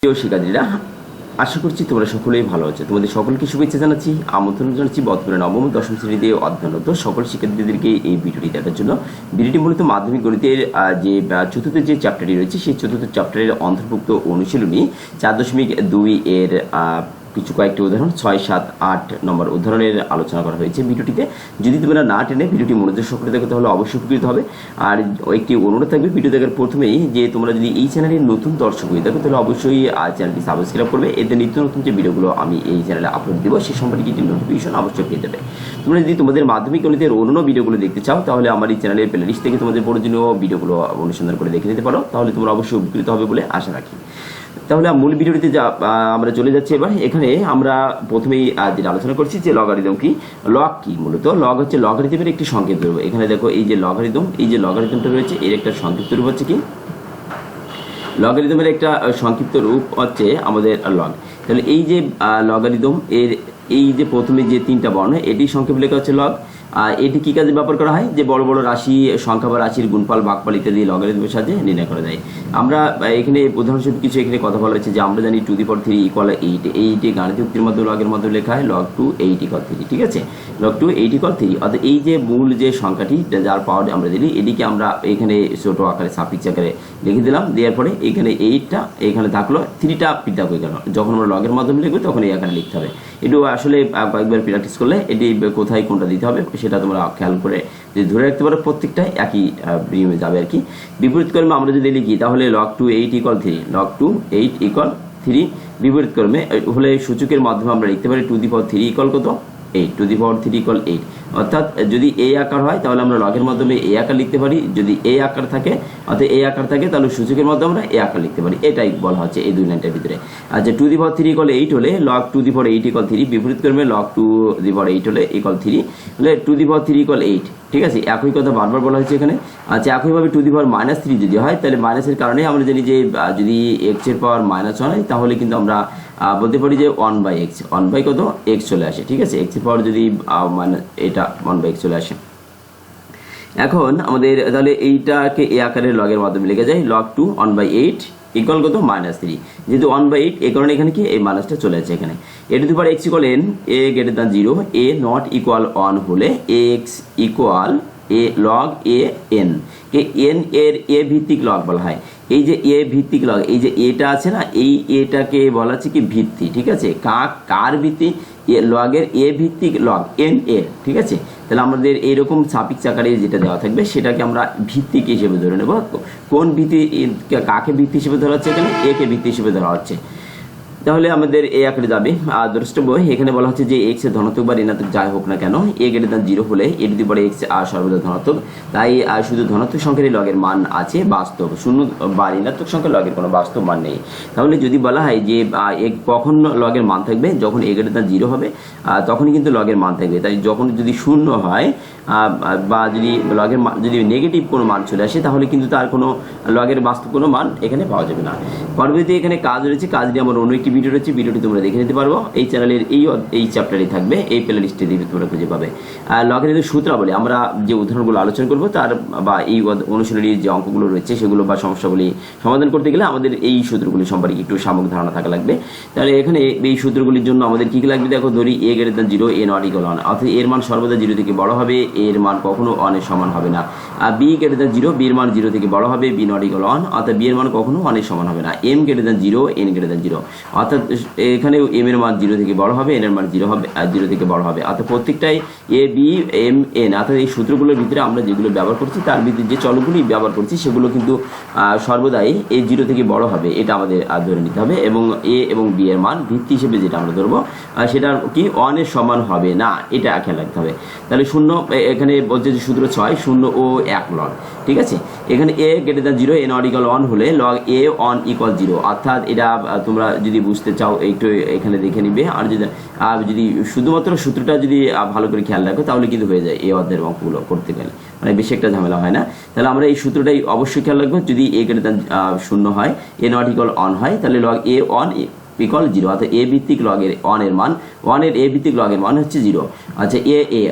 প্রিয় শিক্ষার্থীরা, আশা করছি তোমরা সকলেই ভালো আছো। তোমাদের সকলকে শুভেচ্ছা জানাচ্ছি, আমন্ত্রণ জানাচ্ছি বর্তমানে নবম ও দশম শ্রেণীতে অধ্যয়নরত সকল শিক্ষার্থীদেরকে এই ভিডিওটি দেখার জন্য। ভিডিওটি মূলত মাধ্যমিক গণিতের যে চতুর্থ যে চ্যাপ্টারটি রয়েছে সেই চতুর্থ চ্যাপ্টারের অন্তর্ভুক্ত অনুশীলনী 4.2 এর কিছু কয়েকটি উদাহরণ 6, 7, 8 নম্বর উদাহরণের আলোচনা করা হয়েছে ভিডিওটিতে। যদি তোমরা না টেনে ভিডিওটি মনোযোগ সহকারে দেখো তাহলে অবশ্যই উপকৃত হবে। আর একটি অনুরোধ থাকবে ভিডিও দেখার প্রথমেই যে তোমরা যদি এই চ্যানেলের নতুন দর্শক হয়ে থাকো তাহলে অবশ্যই চ্যানেলটি সাবস্ক্রাইব করবে। এতে নিত্য নতুন যে ভিডিওগুলো আমি এই চ্যানেলে আপলোড দেবো সে সম্পর্কে একটি নোটিফিকেশন অবশ্যই পেয়ে যাবে। তোমরা যদি তোমাদের মাধ্যমিক গণিতের অন্য ভিডিওগুলো দেখতে চাও তাহলে আমার এই চ্যানেলের প্লেলিস্ট থেকে তোমাদের প্রয়োজনীয় ভিডিওগুলো অনুসন্ধান করে দেখে নিতে পারো, তাহলে তোমরা অবশ্যই উপকৃত হবে বলে আশা রাখি। তাহলে মূল ভিডিওটিতে আমরা চলে যাচ্ছি। এবার এখানে আমরা প্রথমেই যেটা আলোচনা করছি যে লগারিদম কি। লগ কি? মূলত লগ হচ্ছে লগারিদমের একটি সংক্ষিপ্ত রূপ। এখানে দেখো এই যে লগারিদম, এই যে লগারিদমটা রয়েছে এর একটা সংক্ষিপ্ত রূপ হচ্ছে কি লগারিদমের একটা সংক্ষিপ্ত রূপ হচ্ছে আমাদের লগ। তাহলে এই যে লগারিদম এর এই যে প্রথমে যে তিনটা বর্ণ এটি সংক্ষেপ লেখা হচ্ছে লগ। এটি কী কাজে ব্যবহার করা হয়? যে বড় বড় রাশি, সংখ্যা বা রাশির গুণফল, ভাগফল ইত্যাদি লগারিদমের সাহায্যে নির্ণয় করা যায়। আমরা এখানে উদাহরণস্বরূপ কিছু এখানে কথা বলা হয়েছে যে আমরা জানি 2^3 = 8। এইটি গাণিতিক উক্তির মাধ্যমে লগের মাধ্যমে লেখা হয় log 2 8 = 3। ঠিক আছে, log 2 8 = 3। অর্থাৎ এই যে মূল যে সংখ্যাটি যার পাওয়ার আমরা দিলি এটিকে আমরা এখানে ছোট আকারে সাফিক্স আকারে লিখে দিলাম। দেওয়ার পরে এখানে 8টা এখানে থাকলো, 3টা পৃথক হয়ে গেল। যখন আমরা লগের মাধ্যমে লিখবো তখন এই আকারে লিখতে হবে। একটু আসলে কয়েকবার প্র্যাকটিস করলে এটি কোথায় কোনটা দিতে হবে সেটা তোমরা খেয়াল করে যদি ধরে রাখতে পারো প্রত্যেকটাই একই নিয়মে যাবে আর কি। বিপরীত ক্রমে আমরা যদি লিখি তাহলে log 2 8 = 3, log 2 8 = 3। বিপরীত ক্রমে হলে সূচকের মাধ্যমে আমরা লিখতে পারি 2^3 = কত? 8, 2^3 = 8। অর্থাৎ যদি এই আকার হয় তাহলে আমরা লগের মাধ্যমে এই আকার লিখতে পারি, যদি এই আকার থাকে অর্থাৎ এই আকার থাকে তাহলে সূচকের মাধ্যমে আমরা এই আকার লিখতে পারি। এটাই বলা হচ্ছে এই দুই লাইনটার ভিতরে। আচ্ছা, 2^3 = 8 হলে log 2^8 = 3। বিপরীত ক্রমে log 2^8 হলে = 3 হলে 2^3 = 8। ঠিক আছে, একই কথা বারবার বলা হয়েছে এখানে। আচ্ছা, একইভাবে 2^-3 যদি হয় তাহলে মাইনাসের কারণে আমরা জানি যে যদি x এর পাওয়ার -1 হয় তাহলে কিন্তু আমরা বলতে পারি যে 1/x, 1 কত x চলে আসে। ঠিক আছে, x এর পাওয়ার যদি এটা 1/x চলে আসে। এখন আমাদের তাহলে এইটাকে এই আকারের লগের মাধ্যমে লিখে যায় log 2 1/8 = কত? -3। যেহেতু 1/8 এই কারণে এখানে কি এই মাইনাসটা চলে যাচ্ছে এখানে। a to the power x = n, a > 0, a not equal 1 হলে x = a log a n K n এর a ভিত্তিক লগ বলা হয়। এই যে a ভিত্তিক লগ, এই যে এটা আছে না, এই এটাকে বলা হচ্ছে কি ভিত্তি। ঠিক আছে, কার ভিত্তি? লগের a ভিত্তিক লগ n এর। ঠিক আছে, তাহলে আমাদের এইরকম সাফিক্স আকারে যেটা দেওয়া থাকবে সেটাকে আমরা ভিত্তিক হিসেবে ধরে নেব। কোন ভিত্তি? কাকে ভিত্তি হিসেবে ধরা হচ্ছে? এখানে a কে ভিত্তি হিসেবে ধরা হচ্ছে। তাহলে আমাদের এই আকারে যাবে। দ্রষ্টব্য এখানে বলা হচ্ছে যে x এর ধনাত্মক বা ঋণাত্মক যাই হোক না কেন a > 0 হলে a to the power x সর্বদা ধনাত্মক। তাই শুধু ধনাত্মক সংখ্যারই লগের মান আছে বাস্তব, শূন্য বা ঋণাত্মক সংখ্যার লগের কোনো বাস্তব মান নেই। তাহলে যদি বলা হয় যে কখন লগের মান থাকবে? যখন a > 0 হবে তখনই কিন্তু লগের মান থাকবে। তাই যখন যদি শূন্য হয় বা যদি লগের যদি নেগেটিভ কোনো মান চলে আসে তাহলে কিন্তু তার কোনো লগের বাস্তব কোনো মান এখানে পাওয়া যাবে না। পরবর্তীতে এখানে কাজ রয়েছে, কাজটি আমার অন্য একটি ভিডিও রয়েছে, ভিডিওটি তোমরা দেখে নিতে পারবো। এই চ্যানেলের এই চ্যাপ্টারে থাকবে, এই প্লে লিস্টে দিবে তোমরা খুঁজে পাবে। লগের সূত্রাবলী আমরা যে উদাহরণগুলো আলোচনা করবো তার বা এই অনুশীলনীর যে অঙ্কগুলো রয়েছে সেগুলো বা সমস্যাগুলি সমাধান করতে গেলে আমাদের এই সূত্রগুলি সম্পর্কে একটু সামগ্রিক ধারণা থাকা লাগবে। তাহলে এখানে এই সূত্রগুলির জন্য আমাদের কী কী লাগবে দেখো। ধরি a > 0, a not equal 1, অর্থাৎ এর মান সর্বদা 0 থেকে বড় হবে, এর মান কখনো 1 এর সমান হবে না। আর b > 0, b এর মান 0 থেকে বড় হবে, b not equal 1, অর্থাৎ b এর মান কখনো 1 এর সমান হবে না। m > 0, n > 0, অর্থাৎ এখানে m এর মান 0 থেকে বড় হবে, n এর মান 0 হবে 0 থেকে বড় হবে। অর্থাৎ প্রত্যেকটাই a b m n, অর্থাৎ এই সূত্রগুলোর ভিতরে আমরা যেগুলো ব্যবহার করছি তার ভিতরে যে চলগুলি ব্যবহার করছি সেগুলো কিন্তু সর্বদাই এই 0 থেকে বড় হবে, এটা আমাদের ধরে নিতে হবে। এবং a এবং b এর মান ভিত্তি হিসেবে যেটা আমরা ধরবো সেটা কি 1 এর সমান হবে না, এটা খেয়াল রাখতে হবে। তাহলে শূন্য এখানে বলছে যে সূত্র 6 0 ও 1 লগ। ঠিক আছে, এখানে a > 0, a not equal 1 হলে log a 1 = 0, অর্থাৎ এটা তোমরা যদি বুঝতে চাও একটু এখানে দেখে নিবে। আর যদি শুধুমাত্র সূত্রটা যদি ভালো করে খেয়াল রাখো তাহলে কিন্তু হয়ে যায় এই অধ্যায়ের অঙ্কগুলো করতে গেলে, মানে বেশি একটা ঝামেলা হয় না। তাহলে আমরা এই সূত্রটাই অবশ্যই খেয়াল রাখবো। যদি a > 0 হয়, a not equal 1 হয় তাহলে log a 1 = 0, অর্থাৎ a ভিত্তিক লগের 1 এর মান, 1 এর a ভিত্তিক লগের মান হচ্ছে 0। আচ্ছা,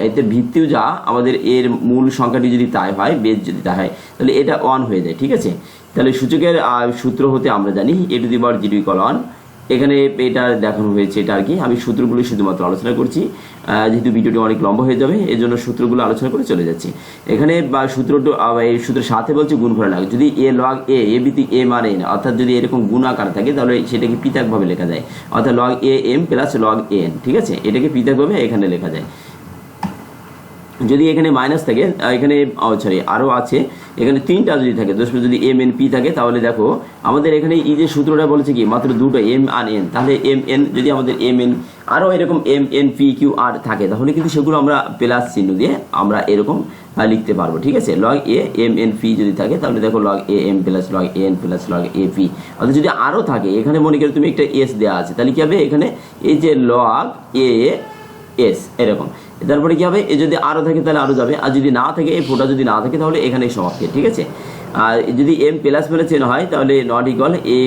এতে ভিত্তিও যা আমাদের এর মূল সংখ্যাটি যদি তাই হয়, বেজ যদি তাই হয় তাহলে এটা 1 হয়ে যায়। ঠিক আছে, তাহলে সূচকের সূত্র হতে আমরা জানি a to the power g equal 1। এখানে এটা দেখানো হয়েছে, এটা আর কি আমি সূত্রগুলো শুধুমাত্র আলোচনা করছি, যেহেতু ভিডিওটি অনেক লম্বা হয়ে যাবে এই জন্য সূত্রগুলো আলোচনা করে চলে যাচ্ছি। এখানে বা সূত্রটা এই সূত্রের সাথে বলছে গুণফলের লগ, যদি a log a বিতি m আর n অর্থাৎ যদি এরকম গুণ আকার থাকে তাহলে সেটাকে পৃথকভাবে লেখা যায়, অর্থাৎ log a m plus log a n, ঠিক আছে, এটাকে পৃথকভাবে এখানে লেখা যায়। যদি এখানে মাইনাস থাকে, এখানে সরি আরও আছে, এখানে 3টা যদি থাকে, যদি এম এন পি থাকে তাহলে দেখো আমাদের এখানে এই যে সূত্রটা বলেছে কি মাত্র দুটো এম আর এন, তাহলে এম এন যদি আমাদের এম এন আরও এরকম M n P Q R থাকে তাহলে কিন্তু সেগুলো আমরা প্লাস চিহ্ন দিয়ে আমরা এরকম লিখতে পারবো, ঠিক আছে। Log a m n p যদি থাকে তাহলে দেখো log a m plus log a n plus log a p, অর্থাৎ যদি আরও থাকে এখানে মনে করো তুমি একটা এস দেওয়া আছে তাহলে কি হবে, এখানে এই যে লগ এ এস এরকম, তারপরে কি হবে, এ যদি আরও থাকে তাহলে আরও যাবে, আর যদি না থাকে এই ফোটা যদি না থাকে তাহলে এখানেই সমাপ্তি, ঠিক আছে। আর যদি এম প্লাস মাইনাস এন হয় তাহলে not equal a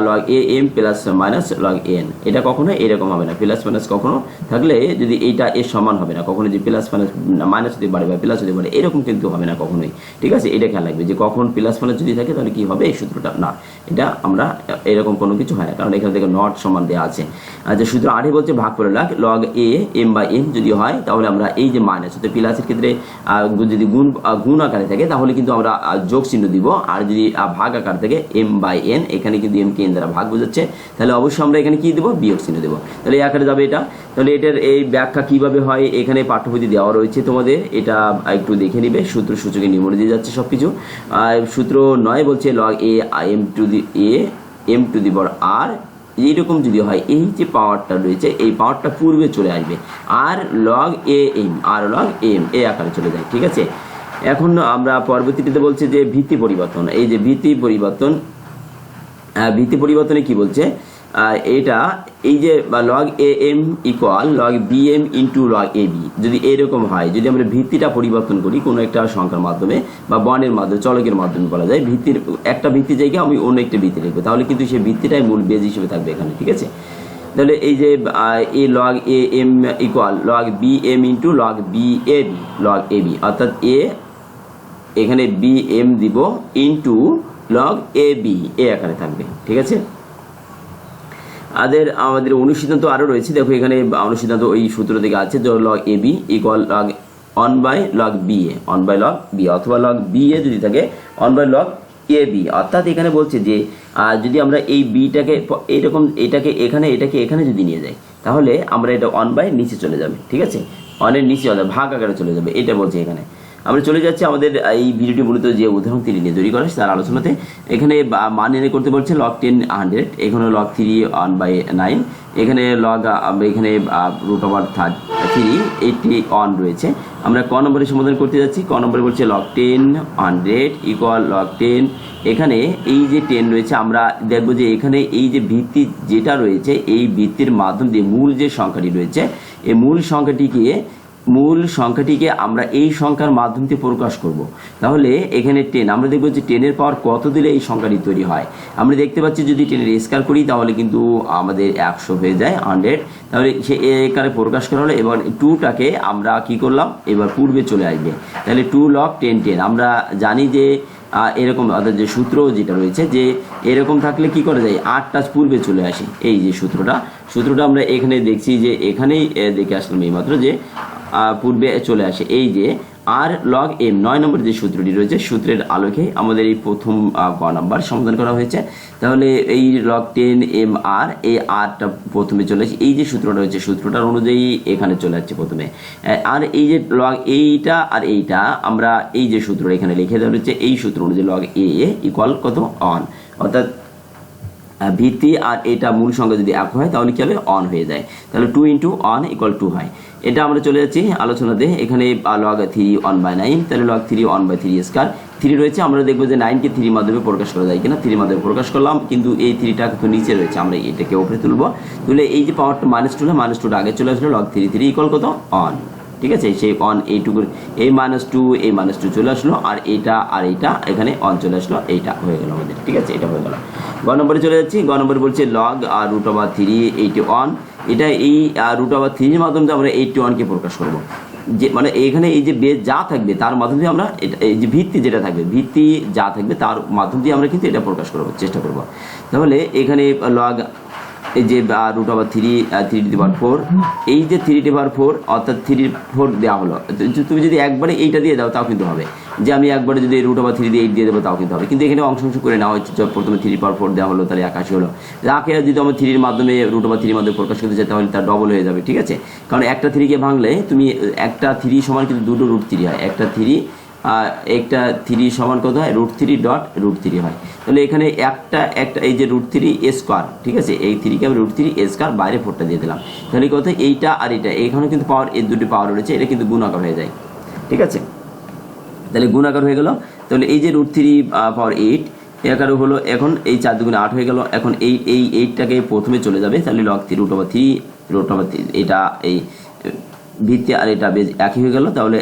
log a m plus minus log n, এটা কখনো এরকম হবে না, প্লাস মাইনাস কখনো থাকলে যদি এইটা এর সমান হবে না, কখনো যে প্লাস মাইনাস হতে পারে বা প্লাস হতে পারে এরকম কিন্তু হবে না কখনোই, ঠিক আছে। এটা খেয়াল রাখবে যে কখন প্লাস মাইনাস যদি থাকে তাহলে কি হবে এই সূত্রটা, না এটা আমরা এরকম কোনো কিছু হয় না, কারণ এখানে থেকে নট সমান দেওয়া আছে। আর যে সূত্র 8 বলছে ভাগ করে লাগ log a m by n যদি হয় তাহলে আমরা এই যে মাইনাস হতে প্লাসের ক্ষেত্রে যদি গুণ আকারে থাকে তাহলে কিন্তু আমরা যোগ চিহ্ন দিব, আর যদি ভাগ আকার থেকে এম বাই এন, এখানে কিন্তু এম কে এন দ্বারা ভাগ বোঝাচ্ছে তাহলে অবশ্যই আমরা এখানে কি দেবো, বিয়োগ চিহ্ন দেবো, তাহলে এই আকারে যাবে এটা। তাহলে এটার এই ব্যাখ্যা কিভাবে হয় এখানে পাঠ্যপুঁথি দেওয়া রয়েছে তোমাদের, এটা একটু দেখে নিবে, সূত্র সূচকে নিয়মে দিয়ে যাচ্ছে সবকিছু। সূত্র 9 বলছে log a m to the power আর, এইরকম যদি হয় এই যে পাওয়ারটা রয়েছে এই পাওয়ারটা পূর্বে চলে আসবে, আর লগ এ এম আর লগ এম এই আকারে চলে যায়, ঠিক আছে। এখন আমরা পরবর্তীতে বলছে যে ভিত্তি পরিবর্তন, এই যে ভিত্তি পরিবর্তনে কি বলছে, এটা এই যে log a m equal log b m into log a b যদি এরকম হয়, যদি আমরা ভিত্তিটা পরিবর্তন করি কোনো একটা সংখ্যার মাধ্যমে বা বর্ণের মাধ্যমে চলকের মাধ্যমে বলা যায়, ভিত্তির একটা ভিত্তি জায়গায় আমি অন্য একটা ভিত্তি লিখবো তাহলে কিন্তু সেই ভিত্তিটাই মূল বেজ হিসেবে থাকবে এখানে, ঠিক আছে। তাহলে এই যে a log a m equal log b m into log b a b log a b, অর্থাৎ এ এখানে বি এম দিব into log a b a আকারে থাকবে, ঠিক আছে। আমাদের অনুসিদ্ধান্ত আরও রয়েছে, দেখো এখানে অনুসিদ্ধান্ত ওই সূত্র থেকে আছে যে log a b equal log 1 by log b a 1 by log b, অথবা লগ বি এ যদি থাকে 1 বাই লগ এ বি, অর্থাৎ এখানে বলছে যে যদি আমরা এই বিটাকে এইরকম এটাকে এখানে যদি নিয়ে যাই তাহলে আমরা এটা 1 বাই নিচে চলে যাবে, ঠিক আছে, 1 এর নিচে ভাগ আকারে চলে যাবে, এটা বলছে এখানে। আমরা চলে যাচ্ছি আমাদের এই ভিডিওটি মূলত যে উদাহরণ 3 নিয়ে তৈরি করা তার আলোচনাতে। এখানে মান নির্ণয় করতে বলছে লগ 10 100, এখানে লগ 3 1/9, এখানে লগ এখানে রুট ওভার 3 81 রয়েছে। আমরা ক নম্বরে সমাধান করতে যাচ্ছি, ক নম্বরে বলছে লগ 10 100 ইকুয়াল লগ 10, এখানে এই যে 10 রয়েছে আমরা দেখব যে এখানে এই যে ভিত্তি যেটা রয়েছে এই ভিত্তির মাধ্যম দিয়ে মূল যে সংখ্যাটি রয়েছে এই মূল সংখ্যাটিকে আমরা এই সংখ্যার মাধ্যম দিয়ে প্রকাশ করব। তাহলে এখানে 10 আমরা দেখব যে 10 এর পাওয়ার কত দিলে এই সংখ্যাটি তৈরি হয়। আমরা দেখতে পাচ্ছি যদি 10 এর স্কয়ার করি তাহলে কিন্তু আমাদের 100 হয়ে যায় 100, তাহলে সে এখানে প্রকাশ করা হলো। এবার 2টাকে আমরা কি করলাম, এবার পূর্বে চলে আসবে, তাহলে 2 লগ 10 10 আমরা জানি যে এরকম, অর্থাৎ যে সূত্র যেটা রয়েছে যে এরকম থাকলে কি করা যায় 8টা পূর্বে চলে আসে, এই যে সূত্রটা আমরা এখানে দেখছি যে এখানেই দেখে আসলাম এইমাত্র যে পূর্বে চলে আসে, এই যে আর লগ এম 9 নম্বর যে সূত্রটি রয়েছে সূত্রের আলোকে আমাদের এই প্রথম গ নাম্বার সমাধান করা হয়েছে। তাহলে এই লগ 10 এম আর এই আরটা প্রথমে চলে আসে, এই যে সূত্রটা রয়েছে সূত্রটার অনুযায়ী এখানে চলে আসছে প্রথমে, আর এই যে লগ এইটা আর এইটা আমরা এই যে সূত্রটা এখানে লিখে দেওয়া হচ্ছে এই সূত্র অনুযায়ী লগ এ ইকুয়াল কত 1, অর্থাৎ ভিত্তি আর এটা মূল সংখ্যা যদি এক হয় তাহলে কি হবে 1 হয়ে যায়, তাহলে 2 × 1 = 2 হয়। এটা আমরা চলে যাচ্ছি আলোচনাতে, এখানে লগ 3 1/9, তাহলে লগ 3 1/3 স্কয়ার 3 রয়েছে, আমরা দেখবো যে 9 কে 3 মাধ্যমে প্রকাশ করা যায় কিনা, 3 মাধ্যমে প্রকাশ করলাম কিন্তু এই 3টা কিন্তু নিচে রয়েছে, আমরা এটাকে উপরে তুলবো, তুলে এই যে পাওয়ারটা -2 -2টা আগে চলে আসলো, লগ 3 ইকুয়াল কত 1, ঠিক আছে। সেই 1 এইটুকু এই -2 এই -2 চলে আসলো, আর এইটা এখানে 1 চলে আসলো, এইটা হয়ে গেল আমাদের, ঠিক আছে, এটা হয়ে গেল। গ নম্বরে চলে যাচ্ছি, গ নম্বরে বলছে লগ √3 81, এটা এই √3 এর মাধ্যমে আমরা 81কে প্রকাশ করব। যে মানে এখানে এই যে বেজ যা থাকবে তার মাধ্যম দিয়ে আমরা এই যে ভিত্তি যেটা থাকবে, ভিত্তি যা থাকবে তার মাধ্যম দিয়ে আমরা কিন্তু এটা প্রকাশ করবো, চেষ্টা করব। তাহলে এখানে লগ এই যে √3 এই যে 3/4 অর্থাৎ 3/4 দেওয়া হলো। তুমি যদি একবারে এইটা দিয়ে দাও তাও কিন্তু হবে, যে আমি একবারে যদি √3 দিয়ে 8 দিয়ে দেবো তাও কিন্তু হবে, কিন্তু এখানে অংশ করে নেওয়া হচ্ছে। প্রথমে 3/4 দেওয়া হলো, তাহলে 81 হলো। যাকে যদি আমরা 3-এর মাধ্যমে √3-এর মাধ্যমে প্রকাশ করতে চাই তাহলে তার ডবল হয়ে যাবে, ঠিক আছে। কারণ একটা 3-কে ভাঙলে তুমি একটা 3 সমান কিন্তু দুটো √3 হয়, একটা 3 সমান কত হয়, √3 হয়। তাহলে এখানে একটা এই যে √3² ঠিক আছে, এই 3-কে আমি √3² বাইরে 4টা দিয়ে দিলাম। তাহলে কত, এইটা আর এটা এখানে কিন্তু পাওয়ার, এই দুটি পাওয়ার রয়েছে, এটা কিন্তু গুণাকার হয়ে যায়, ঠিক আছে। তাহলে গুণাকার হয়ে গেল। তাহলে এই যে √3⁸ একারও হলো, এখন এই 4 × 2 = 8 হয়ে গেল। এখন এই 8টাকে প্রথমে চলে যাবে, তাহলে log 3√3 এটা এই ভিত্তি আর এটা বেজ একই হয়ে গেল। তাহলে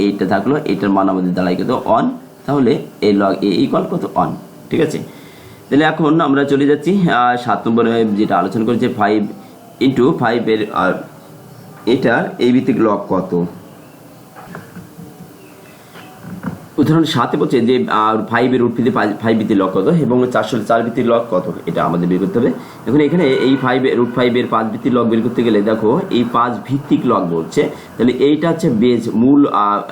8টা থাকলো, এটার মান আমাদের দাঁড়ায় কত, 1। তাহলে এই log a = কত, 1, ঠিক আছে। তাহলে এখন আমরা চলে যাচ্ছি 7 নম্বরে, যেটা আলোচনা করেছে 5 × 5 এর এটার এই ভিত্তিক লগ কত। উদাহরণ 7 বলছে যে 5 এর √5 ভিত্তির লগ কত এবং 404 ভিত্তির লগ কত, এটা আমাদের বের করতে হবে। এখন এখানে এই √5 এর 5 ভিত্তির লগ বের করতে গেলে দেখো এই 5 ভিত্তিক লগ বলছে, তাহলে এইটা হচ্ছে বেজ মূল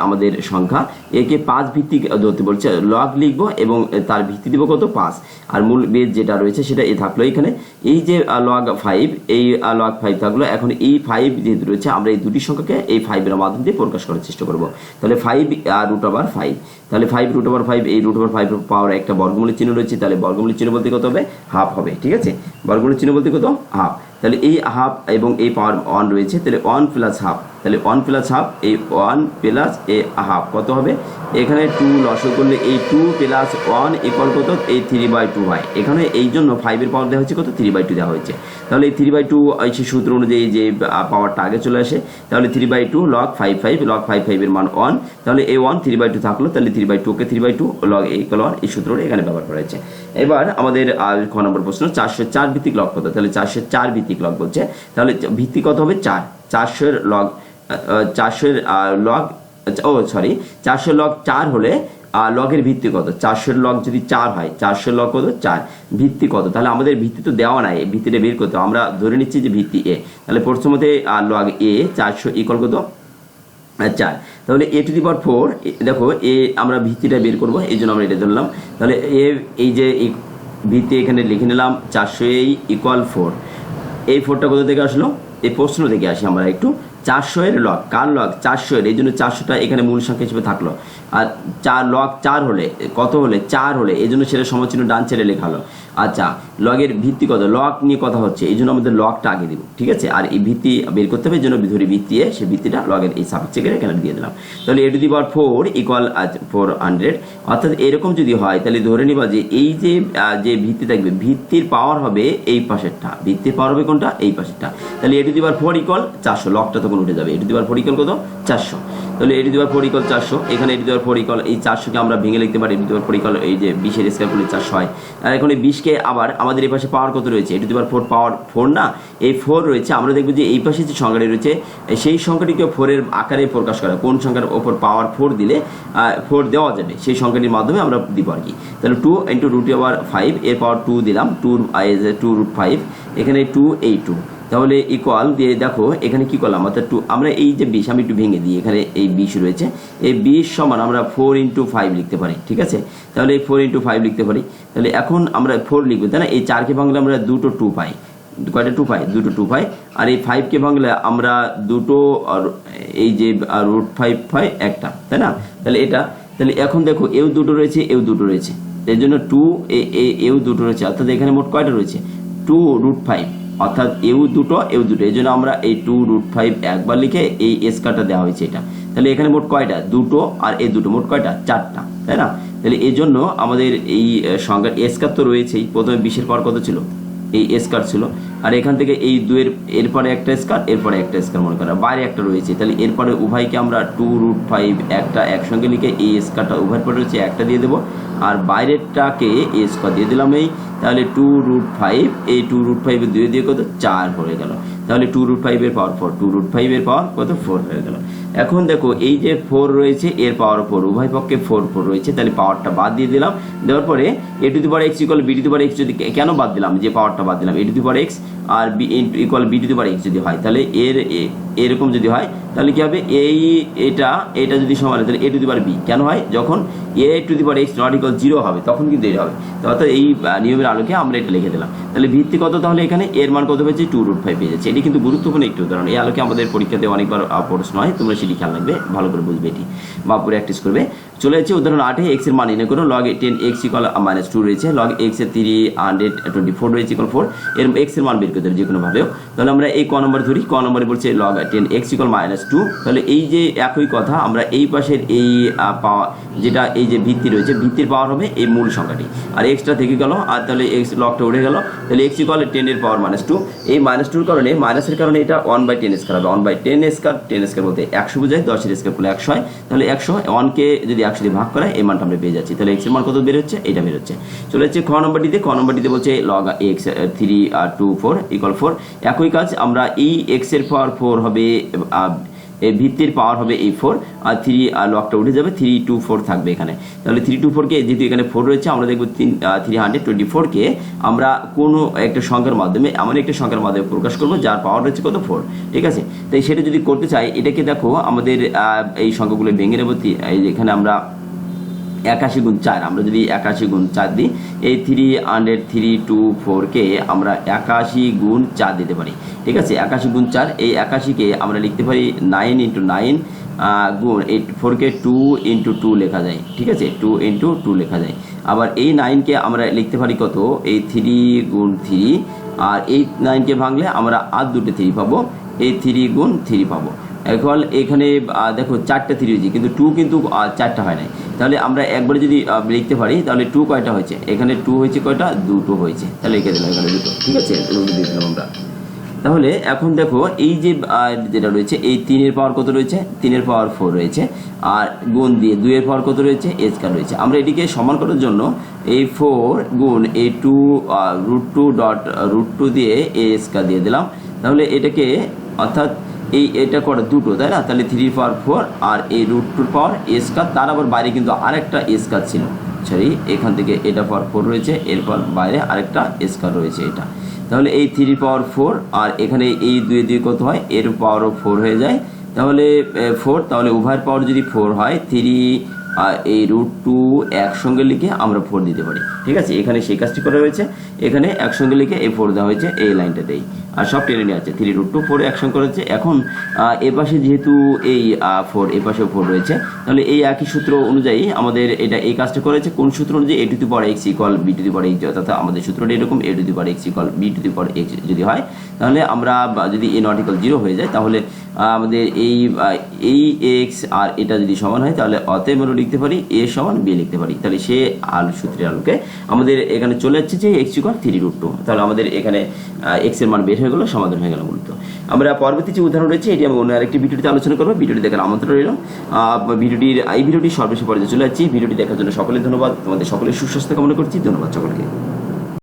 আমাদের সংখ্যা, একে 5 ভিত্তিক ধরতে বলছে, লগ লিখবো এবং তার ভিত্তি দিব কত, 5, আর মূল বেজ যেটা রয়েছে সেটা থাকলো এখানে। এই যে log 5, এই log 5 থাকলো। এখন এই 5 যেহেতু রয়েছে, আমরা এই দুটি সংখ্যাকে এই 5-এর মাধ্যম দিয়ে প্রকাশ করার চেষ্টা করব। তাহলে 5 √5, তাহলে 5 √5, এই √5 পাওয়ার একটা বর্গমূলের চিহ্ন রয়েছে, তাহলে বর্গমূলের চিহ্ন বলতে কত হবে, হাফ হবে, ঠিক আছে। বর্গমূলের চিহ্ন বলতে কত, হাফ। তাহলে এই হাফ এবং এই পাওয়ার 1 রয়েছে, তাহলে 1 + হাফ, তাহলে 1 + হাফ, এই 1 + এই হাফ কত হবে, এখানে 2 লসও করলে এই 2 + 1 = কত, এই 3/2 হয়। এখানে এই জন্য 5-এর পাওয়ার দেওয়া হয়েছে কত, 3/2 দেওয়া হয়েছে। তাহলে এই 3/2 এই সূত্র অনুযায়ী যে পাওয়ারটা আগে চলে আসে, তাহলে 3/2 log 5 log 5 এর মান 1, তাহলে এই 1 3/2 থাকলো, তাহলে 3/2-কে 3/2 log a = 1, এই সূত্রটা এখানে ব্যবহার করা হয়েছে। এবার আমাদের খ নম্বর প্রশ্ন 404 ভিত্তিক লগ কত। তাহলে 404 ভিত্তিক লগ বলছে, তাহলে ভিত্তি কত হবে, 4। 400 log 400 log 4 হলে লগের ভিত্তি কত, 400 log যদি 4 হয়, 400 log কত, 4, ভিত্তি কত। তাহলে আমাদের ভিত্তি তো দেওয়া নাই, ভিত্তিটা বের করতে, আমরা ধরে নিচ্ছি যে ভিত্তি a। তাহলে প্রথমতে log a 400 = কত, 4। তাহলে a⁴ দেখো এ আমরা ভিত্তিটা বের করব, এই জন্য আমরা এটা ধরলাম। তাহলে এই যে ভিত্তি এখানে লিখে নিলাম, 400a = 4। এই 4টা কোথা থেকে আসলো, এই প্রশ্ন থেকে আসি আমরা একটু। 400 এর লগ, কার লগ, 400 এর, এই জন্য 400টা এখানে মূল সংখ্যা হিসেবে থাকলো। আর log 4 হলে কত হলে, 4 হলে, এই জন্য সেটা সমাচিহ্ন ডান ছেড়ে লেখা হলো। আচ্ছা, লগের ভিত্তি কত, লগ নিয়ে কথা হচ্ছে, এই জন্য আমাদের লগটা আগে দিব, ঠিক আছে। আর এই ভিত্তি বের করতে হবে, এই জন্য ধরি ভিত্তি এ, সেই ভিত্তিটা লগের এই সাবজেক্টের এখানে দিয়ে দিলাম। তাহলে a⁴ = 400, অর্থাৎ এরকম যদি হয় তাহলে ধরে নিবা যে এই যে ভিত্তি থাকবে, ভিত্তির পাওয়ার হবে এই পাশেরটা, ভিত্তির পাওয়ার হবে কোনটা, এই পাশেরটা। তাহলে a⁴ = 400, লগটা তখন উঠে যাবে, a⁴ = কত, 400। তাহলে a⁴ = 400, এখানে a⁴ এই 400-কে আমরা ভেঙে লিখতে পারি, a⁴ এই যে 20-এর স্কয়ার করলে 400 হয়। আর এখন এই 20-কে আবার আমাদের এই পাশে পাওয়ার কত রয়েছে, a⁴ পাওয়ার 4 না, এই 4 রয়েছে। আমরা দেখব যে এই পাশে যে সংখ্যাটি রয়েছে সেই সংখ্যাটিকে 4-এর আকারে প্রকাশ করা, কোন সংখ্যার ওপর পাওয়ার 4 দিলে 4 দেওয়া যাবে সেই সংখ্যাটির মাধ্যমে আমরা দিব আর কি। তাহলে 2 × √5 এর পাওয়ার 2 দিলাম, 2√5, এখানে 2 এই 2, তাহলে ইকুয়াল দিয়ে দেখো এখানে কি করলাম, অর্থাৎ 2 আমরা এই যে 20 আমি একটু ভেঙে দিই, এখানে এই 20 রয়েছে, এই 20 সমান আমরা 4 × 5 লিখতে পারি, ঠিক আছে। তাহলে এই 4 × 5 লিখতে পারি। তাহলে এখন আমরা 4 লিখবো, তাই না। এই 4-কে ভাঙলে আমরা 2 পাই, কয়টা 2 পাই, 2 পাই। আর এই 5-কে ভাঙলে আমরা 2, এই যে √5 পাই একটা, তাই না। তাহলে এটা, তাহলে এখন দেখো এও 2 রয়েছে, এও 2 রয়েছে, এই জন্য 2 এও 2 রয়েছে, অর্থাৎ এখানে মোট কয়টা রয়েছে, 2√5, অর্থাৎ এও 2 এও 2, এই জন্য আমরা এই 2√5 একবার লিখে এই স্কয়ারটা দেওয়া হয়েছে এটা। তাহলে এখানে মোট কয়টা, 2 আর এই 2 মোট কয়টা, 4টা, তাই না। তাহলে এই জন্য আমাদের এই সংখ্যার স্কয়ার তো রয়েছেই, প্রথমে 20-এর পাওয়ার কত ছিল, এই স্কয়ার ছিল, আর এখান থেকে এই 2-এর এরপরে একটা স্কয়ার, এরপরে একটা স্কয়ার মনে করা, বাইরে একটা রয়েছে। তাহলে এরপরে উভয়কে আমরা 2√5 একটা একসঙ্গে লিখে এই স্কয়ারটা উভয়ের পরে রয়েছে একটা দিয়ে দেবো, আর বাইরেরটাকে এই স্কয়ার দিয়ে দিলাম এই। তাহলে 2√5, এই 2√5 2 দিয়ে কত, 4 হয়ে গেল। তাহলে 2√5 এর পাওয়ার 4, 2√5 এর পাওয়ার কত, 4 হয়ে গেল। এখন দেখো এই যে 4 রয়েছে এর পাওয়ার 4 উভয় পক্ষে 4 রয়েছে, তাহলে পাওয়ারটা বাদ দিয়ে দিলাম। দেওয়ার পরে a to the power x equal b to the power x যদি কেন বাদ দিলাম, যে পাওয়ারটা বাদ দিলাম a to the power x আর b equal b to the power x যদি হয়, তাহলে এরকম যদি হয় তাহলে কি হবে, এটা যদি সমান হয় তাহলে a to the power b কেন হয়, যখন a to the power x not equal 0 হবে তখন কিন্তু এটা হবে। তো অর্থাৎ এই নিয়মের আলোকে আমরা এটা লিখে দিলাম। তাহলে ভিত্তি কত, তাহলে এখানে এর মান কত পেয়েছে 2√5 পেয়ে যাচ্ছে। এটি কিন্তু গুরুত্বপূর্ণ একটি উদাহরণ, এই আলোকে আমাদের পরীক্ষাতে অনেকবার প্রশ্ন হয়, তোমরা সেটি খেয়াল রাখবে, ভালো করে বুঝবে এটি বা প্র্যাকটিস করবে। চলে যাচ্ছে উদাহরণ 8 এ x এর মান নির্ণয় করো। log 10x ইকুয়াল -2 রয়েছে, log x এর 324 রয়েছে ইকুয়াল 4, এর x এর মান বের করতে হবে যে কোনো ভাবেও। তাহলে আমরা এই ক নম্বর ধরি, ক নম্বরে বলছে log 10x ইকুয়াল -2। তাহলে এই যে একই কথা, আমরা এই পাশের এই পাওয়া যেটা এই যে ভিত্তি রয়েছে, ভিত্তির পাওয়ার হবে এই মূল সংখ্যাটি, আর এক্সটা থেকে গেল, আর তাহলে এক্স লগটা উঠে গেল। তাহলে x ইকুয়াল 10 এর পাওয়ার -2। এই -2 কারণে, মাইনাসের কারণে এটা 1/10 স্কয়ার হবে। 1/10 স্কয়ার, 10 স্কয়ার বলতে 100 বোঝায়, 10 এর স্কয়ার করলে 100 হয়। তাহলে 100 1 কে যদি 100 দিয়ে ভাগ করা এই মানটা আমরা পেয়ে যাচ্ছি। তাহলে x এর মান কত বের হচ্ছে, এটা বের হচ্ছে। চলে যাচ্ছে খ নম্বরটিতে, ক নম্বরটিতে বলছে log x 324 ইকুয়াল 4। একই কাজ, আমরা এই x এর পাওয়ার 4 হবে, এই ভিত্তির পাওয়ার হবে এই 4, আর 3 লগটা উঠে যাবে, 324 থাকবে এখানে। তাহলে 324 কে যেহেতু এখানে 4 রয়েছে, আমরা দেখব 324 কে আমরা কোনো একটা সংখ্যার মাধ্যমে, এমন একটা সংখ্যার মাধ্যমে প্রকাশ করব যার পাওয়ার রয়েছে কত 4, ঠিক আছে। তাই সেটা যদি করতে চাই, এটাকে দেখো আমাদের এই সংখ্যাগুলো ভেঙে নেব। এই এখানে আমরা 81 গুণ 4, আমরা যদি 81 গুণ 4 দিই, এই 324 কে আমরা 81 গুণ 4 দিতে পারি, ঠিক আছে। 81 গুণ 4, এই 81 কে আমরা লিখতে পারি 9 × 9 গুণ এই 4 কে 2 × 2 লেখা যায়, ঠিক আছে, 2 × 2 লেখা যায়। আবার এই 9 কে আমরা লিখতে পারি কত, এই 3 গুণ 3, আর এই 9 কে ভাঙলে আমরা আর দুটো 3 পাবো, এই 3 গুণ 3 পাবো। এখন এখানে দেখো 4টা 3 হয়েছে, কিন্তু 2 কিন্তু 4টা হয় নাই। তাহলে আমরা একবারে যদি লিখতে পারি, তাহলে 2 কয়টা হয়েছে, এখানে 2 হয়েছে কয়টা, 2টো হয়েছে, তাহলে লিখে দিলাম এখানে 2টো, ঠিক আছে, দিয়ে দিলাম আমরা। তাহলে এখন দেখো এই যে যেটা রয়েছে, এই 3 এর পাওয়ার কত রয়েছে, 3 এর পাওয়ার 4 রয়েছে, আর গুণ দিয়ে 2 এর পাওয়ার কত রয়েছে, a স্কয়ার রয়েছে। আমরা এটিকে সমান করার জন্য এই 4 গুণ এই 2 √2 দিয়ে a স্কয়ার দিয়ে দিলাম। তাহলে এটাকে, অর্থাৎ এটা করে দুটো, তাই না। তাহলে 3 পাওয়ার 4 আর এই √2 পাওয়ার a স্কয়ার, তার আবার বাইরে কিন্তু আরেকটা a স্কয়ার ছিল, সরি, এখান থেকে এটা পাওয়ার 4 রয়েছে, এরপর বাইরে আরেকটা a স্কয়ার রয়েছে এটা। তাহলে এই 3 পাওয়ার 4 আর এখানে এই 2 দিয়ে কত হয়, এর পাওয়ারও 4 হয়ে যায়, তাহলে 4, তাহলে উভয়ের পাওয়ার যদি 4 হয়, 3 এই √2 একসঙ্গে লিখে আমরা 4 দিতে পারি, ঠিক আছে। এখানে সেই কাজটি করা হয়েছে, এখানে একসঙ্গে লিখে এই 4 দেওয়া হয়েছে এই লাইনটাতেই, আর সব টেনে নিয়ে আছে, 3 √2 4 একসঙ্গে করেছে। এখন এপাশে যেহেতু এই 4, এপাশেও 4 রয়েছে, তাহলে এই একই সূত্র অনুযায়ী আমাদের এটা এই কাজটা করেছে। কোন সূত্র অনুযায়ী, a to the power x equal b to the power x, অর্থাৎ আমাদের সূত্রটা এরকম, a to the power x equal b to the power x যদি হয়, তাহলে আমরা যদি a নট ইকুয়াল 0 হয়ে যায়, তাহলে আমাদের এই x আর এটা যদি সমান হয়, তাহলে অতএব আমরা লিখতে পারি a সমান b লিখতে পারি। তাহলে সে সূত্রের আলোকে আমাদের এখানে চলে যাচ্ছে যে x ইকুয়াল 3√2, তাহলে আমাদের এখানে x এর মান বের হয়ে গেল, সমাধান হয়ে গেল মূলত। আমরা পরবর্তী যে উদাহরণ রয়েছে, এটি আমি অন্য আরেকটি ভিডিওতে আলোচনা করবো, ভিডিওটি দেখার আমন্ত্রণ রইল। এই ভিডিওটি সর্বশেষ পর্যায়ে চলে যাচ্ছি। ভিডিওটি দেখার জন্য সকলের ধন্যবাদ, তোমাদের সকলের সুস্বাস্থ্য কামনা করছি, ধন্যবাদ সকলকে।